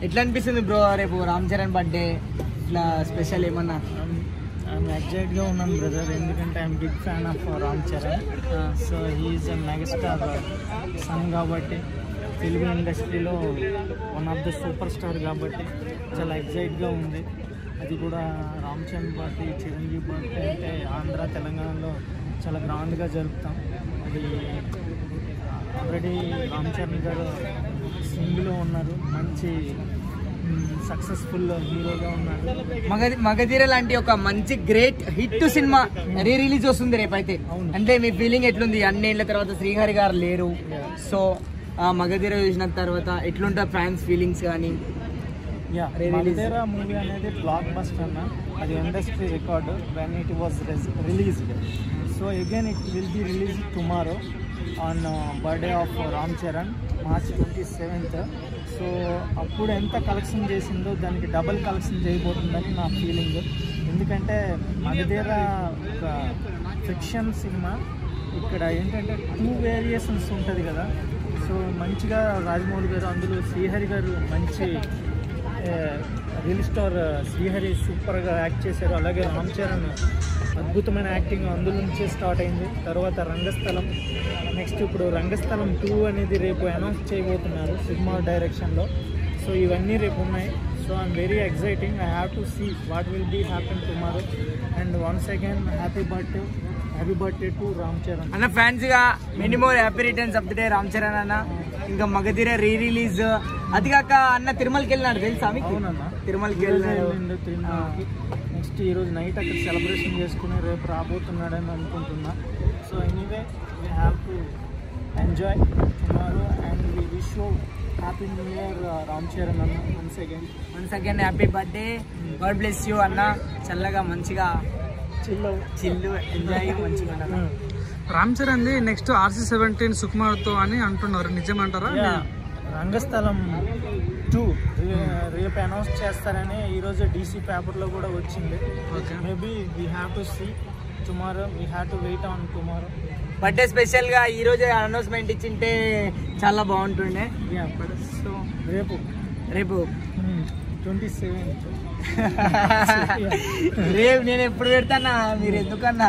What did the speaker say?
ఎట్లా అనిపిస్తుంది బ్రో రేపు రామ్ చరణ్ బర్త్డే ఇట్లా స్పెషల్ ఏమన్నా? ఐఎమ్ ఎగ్జైట్గా ఉన్నాను బ్రదర్, ఎందుకంటే I'm big fan of Ram Charan. So he's a megastar son కాబట్టి, తెలుగు ఇండస్ట్రీలో one of the super star కాబట్టి చాలా ఎగ్జైట్గా ఉంది. అది కూడా రామ్ చరణ్ బర్త్డే, చిరంజీవి బర్త్డే అంటే ఆంధ్ర తెలంగాణలో చాలా గ్రాండ్గా జరుపుతాం. అది ఆల్రెడీ రామ్ చరణ్ గారు సింగ్లో ఉన్నారు, మంచి సక్సెస్ఫుల్ హీరోగా ఉన్నారు. మగధీర లాంటి ఒక మంచి great hit cinema re release వస్తుంది రేపైతే. అంటే మీ ఫీలింగ్ ఎట్లుంది? అన్నేళ్ల తర్వాత శ్రీహరి గారు లేరు, సో మగధీర చూసిన తర్వాత ఎట్లుంటారు ఫ్యాన్స్ ఫీలింగ్స్ కానీ? మగధీర మూవీ అనేది బ్లాక్ బస్టర్ అన్న, అది industry record when it was released. So again it will be release tomorrow on birthday of Ram Charan, March 27th. So అప్పుడు ఎంత కలెక్షన్ చేసిందో దానికి డబల్ కలెక్షన్ చేయబోతుందని నా ఫీలింగ్. ఎందుకంటే మగధీర ఒక ఫిక్షన్ సినిమా, ఇక్కడ ఏంటంటే 2 వేరియేషన్స్ ఉంటుంది కదా. సో మంచిగా రాజమౌళి గారు, అందులో శ్రీహరి గారు మంచి రియల్ స్టార్ శ్రీహరి సూపర్గా యాక్ట్ చేశారు. అలాగే రామ్ చరణ్ అద్భుతమైన యాక్టింగ్ అందులో నుంచే స్టార్ట్ అయింది. తర్వాత రంగస్థలం, నెక్స్ట్ ఇప్పుడు రంగస్థలం 2 అనేది రేపు అనౌన్స్ చేయబోతున్నారు సినిమా డైరెక్షన్లో. సో ఇవన్నీ రేపు ఉన్నాయి. So I'm very exciting. I have to see what will be happen tomorrow. And once again happy birthday to Ram Charan అన్న. ఫ్యాన్స్ గా many more happy returns of the day Ram Charan అన్న. ఇంకా మగధీర రీ రిలీజ్, అది కాక అన్న తిరుమలకి వెళ్ళినాడు తెలుసా మీకు? అవునన్నా, తిరుమలకి వెళ్ళినాడు. తిరుమలకి నెక్స్ట్ ఈరోజు నైట్ అక్కడ సెలబ్రేషన్ చేసుకుని రేపు రాబోతున్నాడని అనుకుంటున్నా. So anyway we have to enjoy tomorrow and we wish you happy new year Ram Charan అన్న. Once again happy birthday, God bless you అన్న. చల్లగా మంచిగా చిల్లు ఎంజాయ్ మంచిగా ఉండాలి. రామ్ చరణ్ నెక్స్ట్ RC-17 సుకుమార్తో అని అంటున్నారు, నిజమంటారా? రంగస్థలం 2 రేపు అనౌన్స్ చేస్తారని ఈరోజు DC పేపర్లో కూడా వచ్చింది. Maybe we have to see tomorrow, we have to wait on tomorrow. Birthday స్పెషల్గా ఈరోజే అనౌన్స్మెంట్ ఇచ్చింటే చాలా బాగుంటుండే. సో రేపు 27th రేపు నేను ఎప్పుడు పెడతానా, మీరు ఎందుకన్నా?